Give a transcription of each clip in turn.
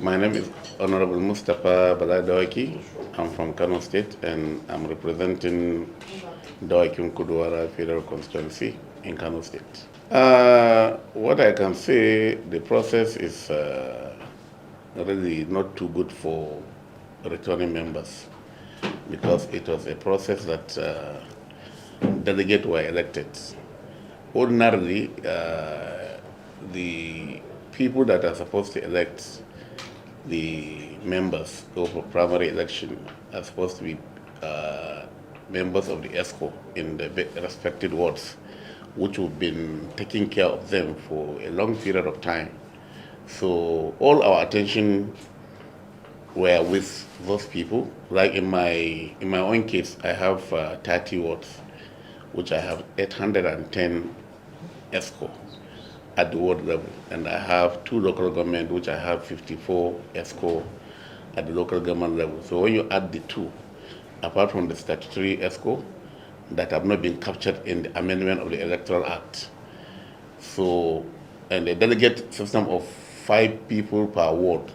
My name is Honorable Mustapha Dawaki. I'm from Kano State and I'm representing Dawaki Kudwara Federal Constituency in Kano State. What I can say, the process is really not too good for returning members because it was a process that delegates were elected. Ordinarily, the people that are supposed to elect the members go for primary election are supposed to be members of the ESCO in the respected wards, which have been taking care of them for a long period of time. So all our attention were with those people. Like in my own case, I have 30 wards, which I have 810 ESCO at the ward level, and I have 2 local government, which I have 54 ESCO at the local government level. So when you add the 2, apart from the statutory ESCO that have not been captured in the amendment of the Electoral Act, so and a delegate system of 5 people per ward,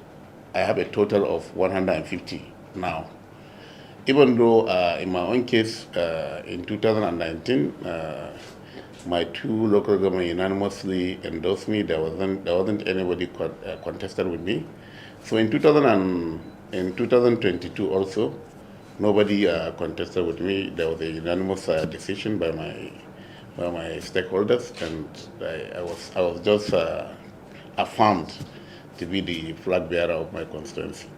I have a total of 150 now. Even though in my own case, in 2019, my 2 local government unanimously endorsed me. There wasn't anybody contested with me. So in 2022 also, nobody contested with me. There was a unanimous decision by my stakeholders, and I was just affirmed to be the flag bearer of my constituency.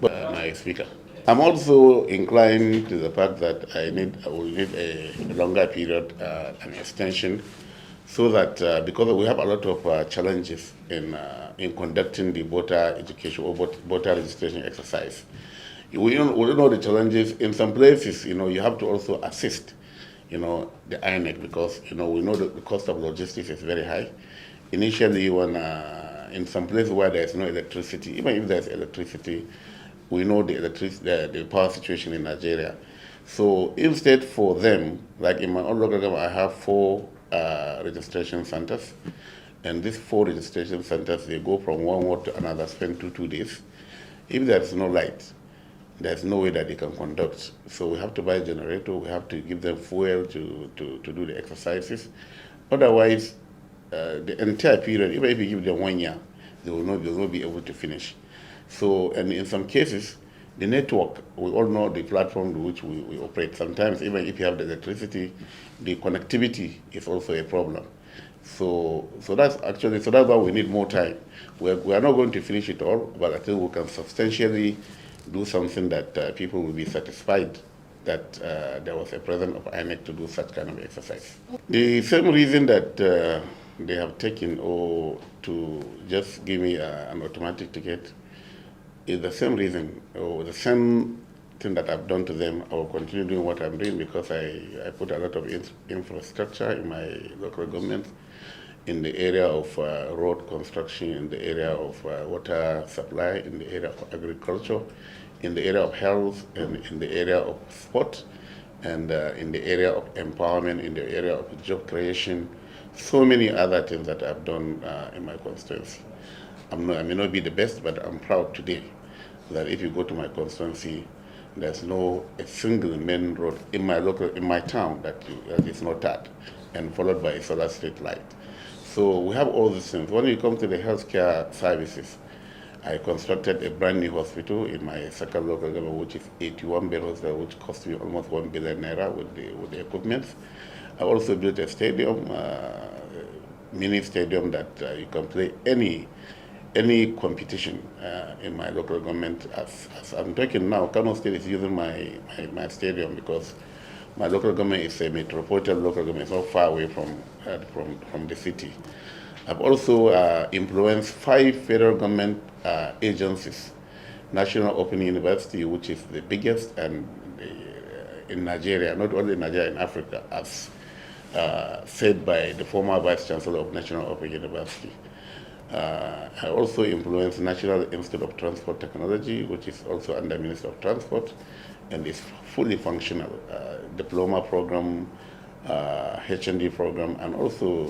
But my speaker. I'm also inclined to the fact that I will need a longer period, an extension, so that because we have a lot of challenges in conducting the voter education or voter registration exercise. We don't know the challenges. In some places, you have to also assist, the INEC, because, we know that the cost of logistics is very high. Initially, when in some places where there's no electricity, even if there's electricity, we know the power situation in Nigeria. So instead for them, like in my own local government, I have 4 registration centers. And these 4 registration centers, they go from one ward to another, spend 2 days. If there's no light, there's no way that they can conduct. So we have to buy a generator, we have to give them fuel to do the exercises. Otherwise, the entire period, even if you give them 1 year, they will not be able to finish. So, and in some cases, the network, we all know the platform to which we operate. Sometimes, even if you have the electricity, the connectivity is also a problem. So that's why we need more time. We are not going to finish it all, but I think we can substantially do something that people will be satisfied that there was a president of INEC to do such kind of exercise. The same reason that they have taken or to just give me an automatic ticket is the same reason or the same thing that I've done to them. I will continue doing what I'm doing because I put a lot of infrastructure in my local government in the area of road construction, in the area of water supply, in the area of agriculture, in the area of health, and in the area of sport, and in the area of empowerment, in the area of job creation, so many other things that I've done in my constituency. I may not be the best, but I'm proud today that if you go to my constituency, there's no a single main road in my town that is not tapped and followed by a solar street light. So we have all these things. When you come to the healthcare services, I constructed a brand new hospital in my second local government, which is 81 billion, which cost me almost 1 billion naira with the equipment. I also built a stadium, mini stadium that you can play any competition in my local government. As I'm talking now, Kano State is using my stadium because my local government is a metropolitan local government. It's not far away from the city. I've also influenced 5 federal government agencies. National Open University, which is the biggest and in Nigeria, not only in Nigeria, in Africa, as said by the former Vice Chancellor of National Open University. I also influenced National Institute of Transport Technology, which is also under Minister of Transport, and is fully functional. Diploma program, HND program, and also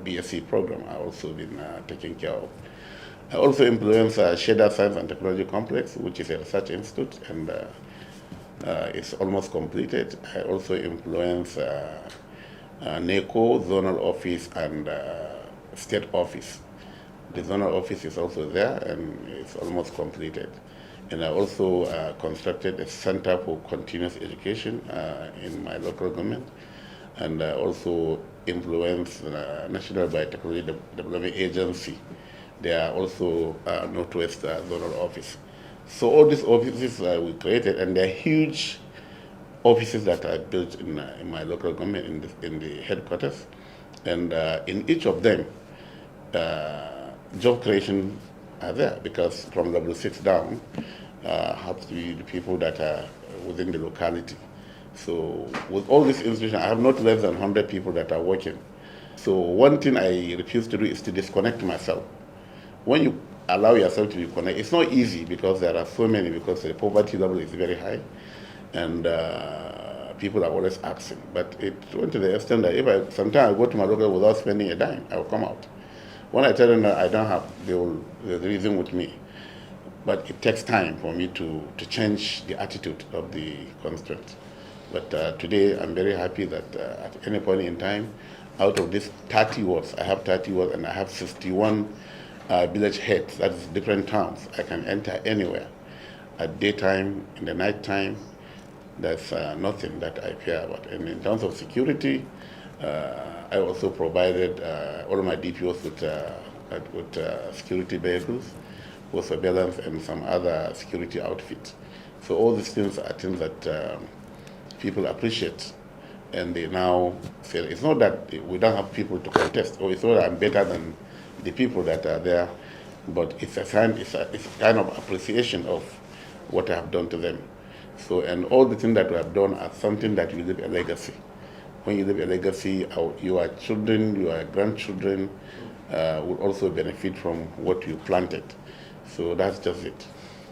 BSc program are also been taken care of. I also influence Sheda Science and Technology Complex, which is a research institute, and it's almost completed. I also influence NECO, zonal office, and state office. The zonal office is also there, and it's almost completed. And I also constructed a center for continuous education in my local government, and I also influence National Biotechnology Development Agency. They are also Northwest Zonal Office. So all these offices we created, and they're huge offices that are built in my local government, in the headquarters. And in each of them, job creation are there, because from level 6 down have to be the people that are within the locality. So with all these institutions, I have not less than 100 people that are working. So one thing I refuse to do is to disconnect myself. When you allow yourself to be connected, it's not easy, because there are so many, because the poverty level is very high, and people are always asking. But it went to the extent that sometimes I go to my local without spending a dime, I will come out. When I tell them that I don't have, they'll reason with me. But it takes time for me to change the attitude of the constituents. But today I'm very happy that at any point in time, out of these 30 wards, I have 30 wards, and I have 61 village heads, that's different towns. I can enter anywhere. At daytime, in the night time, there's nothing that I fear about. And in terms of security, I also provided all my DPOs with security vehicles for surveillance and some other security outfits. So all these things are things that people appreciate, and they now say it's not that we don't have people to contest, or it's not that I'm better than the people that are there, but it's a kind of appreciation of what I have done to them. So, and all the things that we have done are something that you leave a legacy. When you leave a legacy, your children, your grandchildren will also benefit from what you planted. So that's just it.